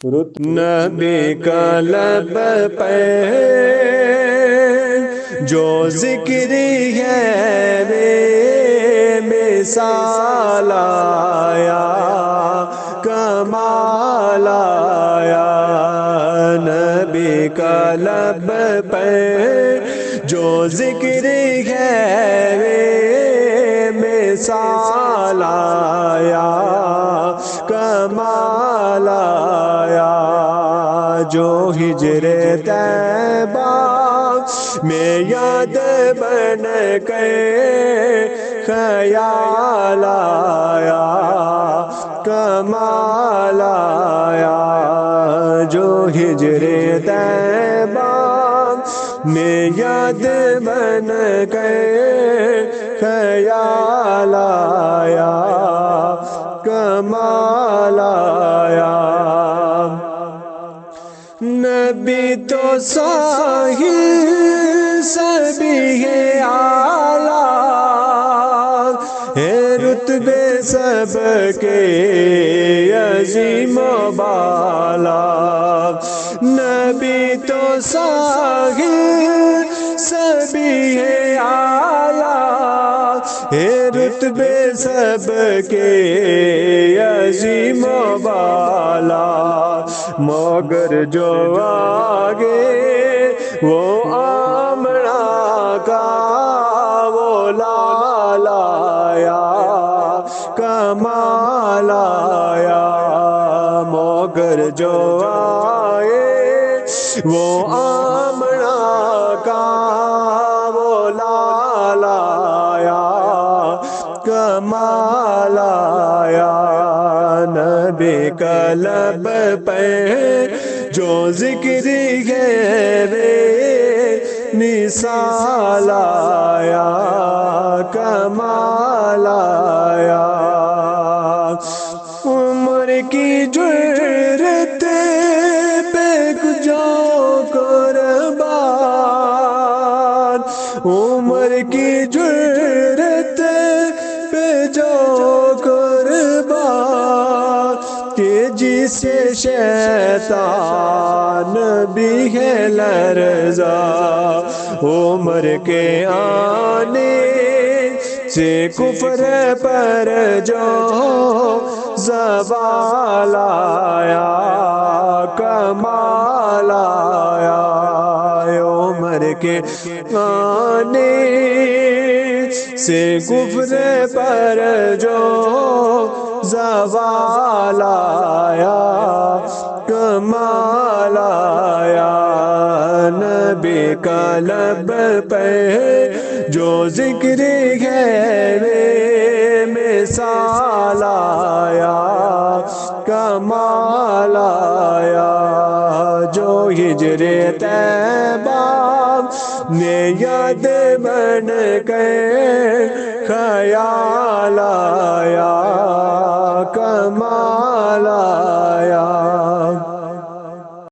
نبی کا لب پہ جو ذکر ہے بے مثال آیا، کمال آیا۔ نبی کا لب پہ جو ذکر ہے بے مثال آیا، کمال آیا۔ جو ہجر طیبہ میں یاد بن کے خیال آیا، کمال آیا۔ جو ہجر طیبہ میں یاد بن کے خیال آیا، کمال آیا۔ نبی تو ساحل سبھی ہے اعلیٰ، ہے رتبے سب کے عظیم و بالا۔ نبی تو ساحل سبھی ہے اعلیٰ، ہے رتبے سب کے عظیم و بالا۔ مگر جو آگے وہ آمنہ کا وہ لال آیا، کمال آیا۔ مگر جو آئے وہ آمنہ کا وہ لال آیا، کمال آیا۔ نبی کا لب پہ جو ذکر ہے بے مثال آیا، کمال آیا۔ عمر کی جرت پہ جو قربان، عمر کی جرت پہ جو قربان، کہ جسے شیطان بھی ہے لرزا۔ عمر کے آنے سے کفر پر جو زوال آیا، کمال آیا۔ عمر کے آنے سے کفر پر جو زوال آیا، کمال آیا۔ نبی کا لب پہ جو ذکر ہے بے مثال آیا، کمال آیا۔ جو ہجر طیبہ میں یاد بن کے خیال